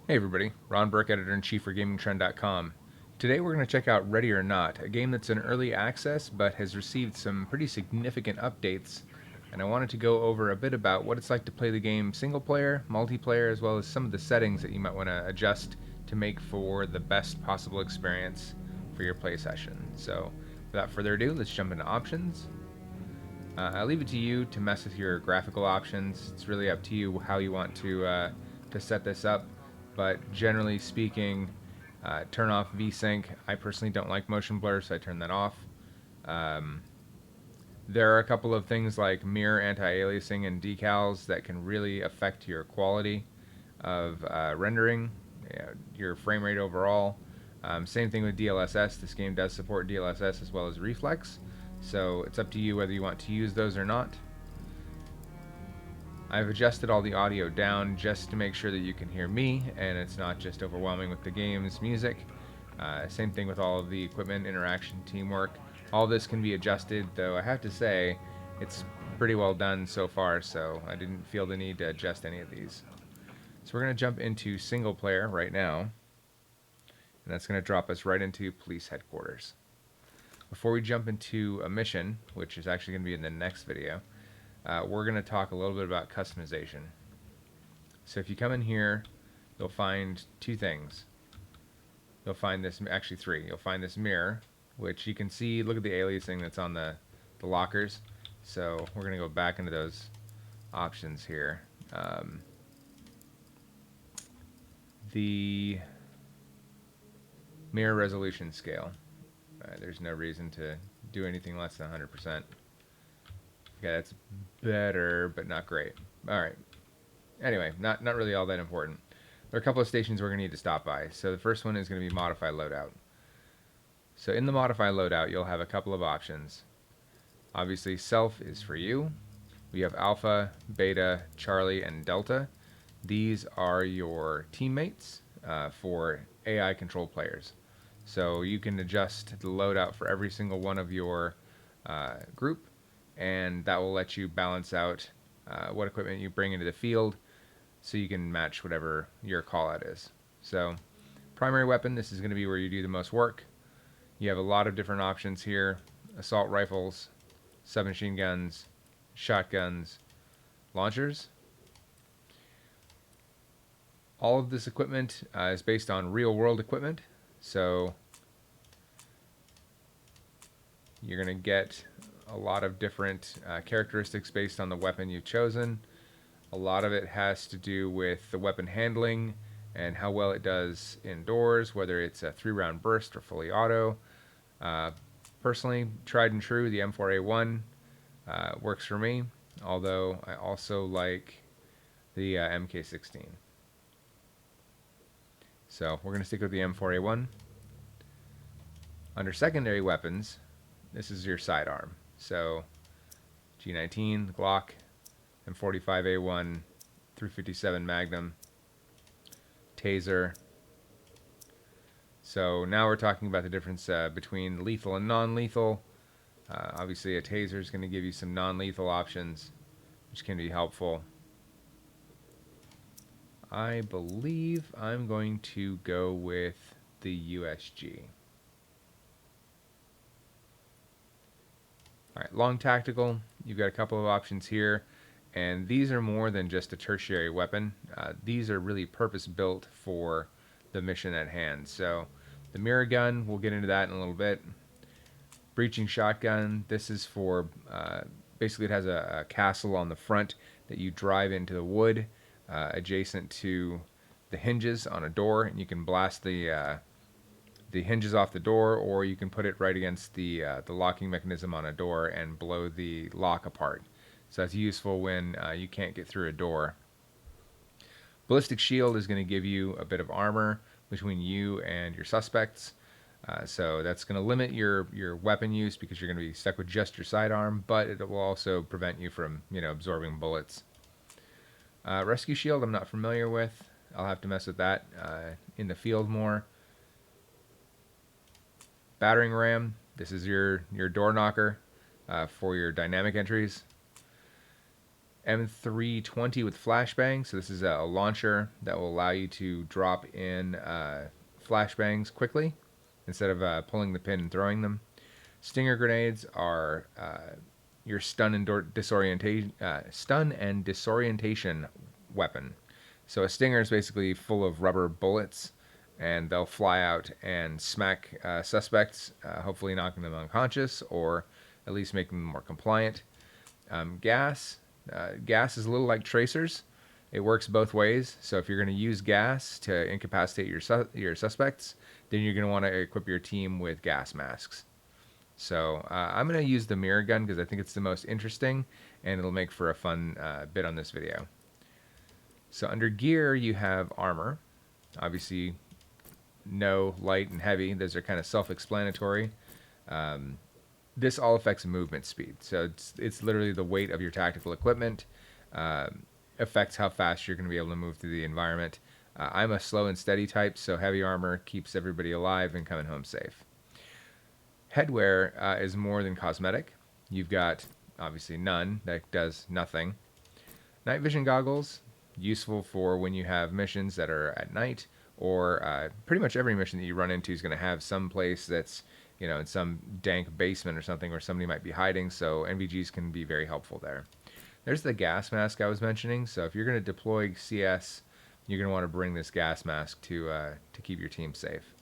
Hey everybody, Ron Burke, Editor-in-Chief for GamingTrend.com. Today we're going to check out Ready or Not, a game that's in early access but has received some pretty significant updates, and I wanted to go over a bit about what it's like to play the game single player, multiplayer, as well as some of the settings that you might want to adjust to make for the best possible experience for your play session. So without further ado, let's jump into options. I'll leave it to you to mess with your graphical options. It's really up to you how you want to set this up. But generally speaking, turn off VSync. I personally don't like motion blur, so I turn that off. Um, there are a couple of things like mirror anti-aliasing and decals that can really affect your quality of rendering, your frame rate overall. Same thing with DLSS. This game does support DLSS as well as reflex, so it's up to you whether you want to use those or not. I've adjusted all the audio down just to make sure that you can hear me and it's not just overwhelming with the game's music. Same thing with all of the equipment, interaction, teamwork. All this can be adjusted, though I have to say it's pretty well done so far, so I didn't feel the need to adjust any of these. So we're going to jump into single player right now, and that's going to drop us right into police headquarters. Before we jump into a mission, which is actually going to be in the next video, we're going to talk a little bit about customization. So if you come in here, you'll find two things. You'll find this, actually three. You'll find this mirror, which you can see, look at the aliasing that's on the lockers. So we're going to go back into those options here. The mirror resolution scale. There's no reason to do anything less than 100%. Okay, that's better, but not great. All right. Anyway, not really all that important. There are a couple of stations we're going to need to stop by. So the first one is going to be Modify Loadout. So in the Modify Loadout, you'll have a couple of options. Obviously, Self is for you. We have Alpha, Beta, Charlie, and Delta. These are your teammates for AI control players. So you can adjust the loadout for every single one of your group, and that will let you balance out what equipment you bring into the field so you can match whatever your callout is. So primary weapon, this is going to be where you do the most work. You have a lot of different options here: assault rifles, submachine guns, shotguns, launchers. All of this equipment is based on real world equipment, so you're going to get a lot of different characteristics based on the weapon you've chosen. A lot of it has to do with the weapon handling and how well it does indoors, whether it's a 3-round burst or fully auto. Personally, tried and true, the M4A1 works for me, although I also like the MK16. So we're going to stick with the M4A1. Under secondary weapons, this is your sidearm. So G19, Glock, M45A1, 357 Magnum, Taser. So now we're talking about the difference between lethal and non-lethal. Obviously a Taser is going to give you some non-lethal options, which can be helpful. I believe I'm going to go with the USG. Alright, long tactical, you've got a couple of options here, and these are more than just a tertiary weapon. These are really purpose-built for the mission at hand. So the mirror gun, we'll get into that in a little bit. Breaching shotgun, this is for, basically it has a castle on the front that you drive into the wood adjacent to the hinges on a door, and you can blast the hinges off the door, or you can put it right against the locking mechanism on a door and blow the lock apart. So that's useful when you can't get through a door. Ballistic shield is going to give you a bit of armor between you and your suspects. So that's going to limit your weapon use because you're going to be stuck with just your sidearm, but it will also prevent you from absorbing bullets. Rescue shield I'm not familiar with. I'll have to mess with that in the field more. Battering ram, this is your door knocker for your dynamic entries. M320 with flashbang. So this is a launcher that will allow you to drop in flashbangs quickly instead of pulling the pin and throwing them. Stinger grenades are your stun and disorientation weapon. So a stinger is basically full of rubber bullets, and they'll fly out and smack suspects, hopefully knocking them unconscious or at least making them more compliant. Gas is a little like tracers. It works both ways. So if you're going to use gas to incapacitate your suspects, then you're going to want to equip your team with gas masks. So I'm going to use the mirror gun because I think it's the most interesting, and it'll make for a fun bit on this video. So under gear, you have armor. Obviously, no, light, and heavy. Those are kind of self-explanatory. This all affects movement speed. So it's literally the weight of your tactical equipment affects how fast you're going to be able to move through the environment. I'm a slow and steady type, so heavy armor keeps everybody alive and coming home safe. Headwear is more than cosmetic. You've got, obviously, none. That does nothing. Night vision goggles, useful for when you have missions that are at night, or pretty much every mission that you run into is going to have some place that's, you know, in some dank basement or something where somebody might be hiding, so NVGs can be very helpful there. There's the gas mask I was mentioning. So if you're going to deploy CS, you're going to want to bring this gas mask to keep your team safe.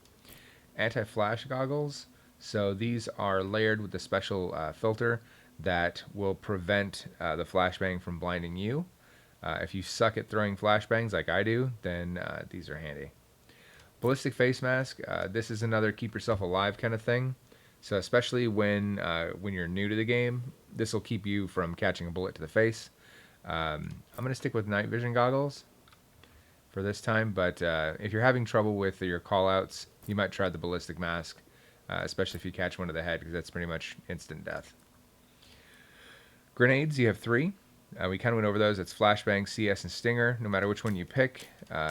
Anti-flash goggles. So these are layered with a special filter that will prevent the flashbang from blinding you. If you suck at throwing flashbangs like I do, then these are handy. Ballistic face mask. This is another keep yourself alive kind of thing. So especially when you're new to the game, this will keep you from catching a bullet to the face. I'm going to stick with night vision goggles for this time, but if you're having trouble with your callouts, you might try the ballistic mask. Especially if you catch one to the head, because that's pretty much instant death. Grenades, you have 3. We kind of went over those. It's flashbang, CS, and stinger. No matter which one you pick,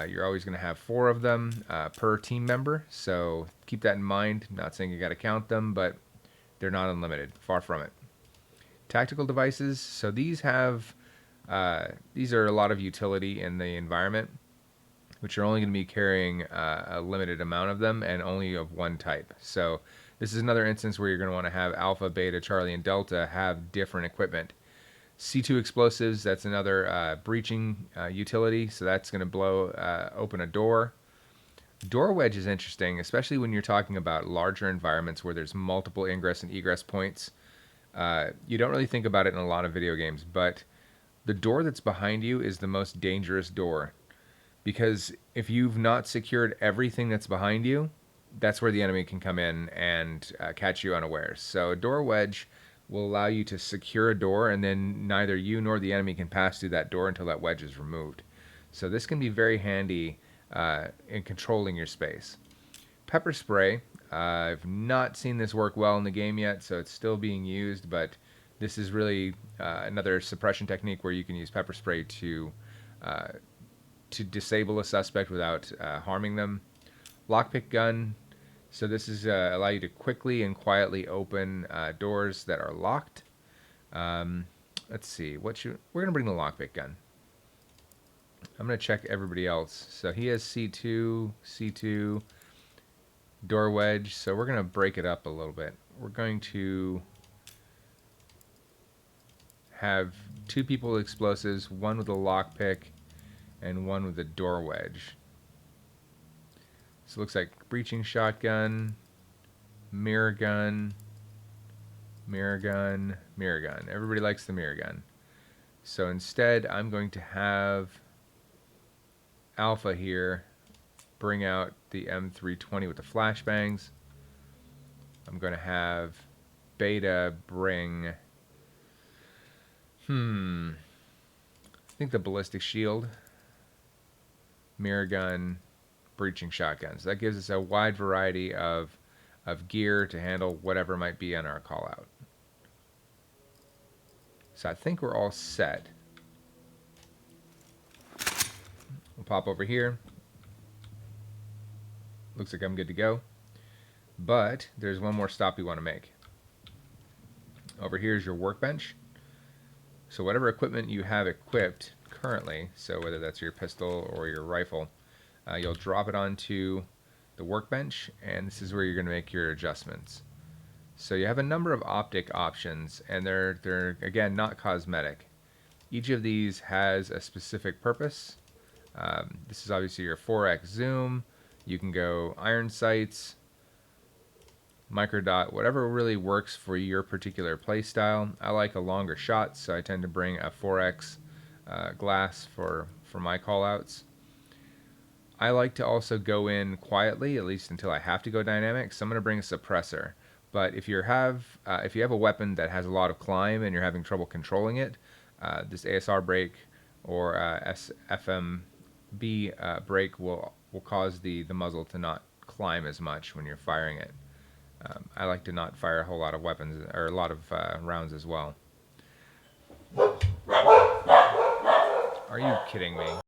you're always going to have 4 of them per team member. So keep that in mind. I'm not saying you got to count them, but they're not unlimited. Far from it. Tactical devices. So these are a lot of utility in the environment, which are only going to be carrying a limited amount of them and only of one type. So this is another instance where you're going to want to have Alpha, Beta, Charlie, and Delta have different equipment. C2 explosives, that's another breaching utility, so that's going to blow open a door. Door wedge is interesting, especially when you're talking about larger environments where there's multiple ingress and egress points. You don't really think about it in a lot of video games, but the door that's behind you is the most dangerous door. Because if you've not secured everything that's behind you, that's where the enemy can come in and catch you unawares. So a door wedge will allow you to secure a door, and then neither you nor the enemy can pass through that door until that wedge is removed. So this can be very handy in controlling your space. Pepper spray. I've not seen this work well in the game yet, so it's still being used, but this is really another suppression technique where you can use pepper spray to disable a suspect without harming them. Lockpick gun. So this is allow you to quickly and quietly open doors that are locked. Let's see. We're going to bring the lockpick gun. I'm going to check everybody else. So he has C2, door wedge. So we're going to break it up a little bit. We're going to have 2 people with explosives, 1 with a lockpick, and 1 with a door wedge. So it looks like breaching shotgun, mirror gun, mirror gun, mirror gun. Everybody likes the mirror gun. So instead, I'm going to have Alpha here bring out the M320 with the flashbangs. I'm going to have Beta bring, I think the ballistic shield, mirror gun, breaching shotguns. That gives us a wide variety of gear to handle whatever might be on our call out. So I think we're all set. We'll pop over here. Looks like I'm good to go. But there's one more stop you want to make. Over here is your workbench. So whatever equipment you have equipped currently, so whether that's your pistol or your rifle, you'll drop it onto the workbench, and this is where you're going to make your adjustments. So you have a number of optic options, and they're again not cosmetic. Each of these has a specific purpose. This is obviously your 4x zoom. You can go iron sights, microdot, whatever really works for your particular play style. I like a longer shot, so I tend to bring a 4x glass for my callouts. I like to also go in quietly, at least until I have to go dynamic. So I'm going to bring a suppressor. But if you have a weapon that has a lot of climb and you're having trouble controlling it, this ASR brake or FMB brake will cause the muzzle to not climb as much when you're firing it. I like to not fire a whole lot of weapons or a lot of rounds as well. Are you kidding me?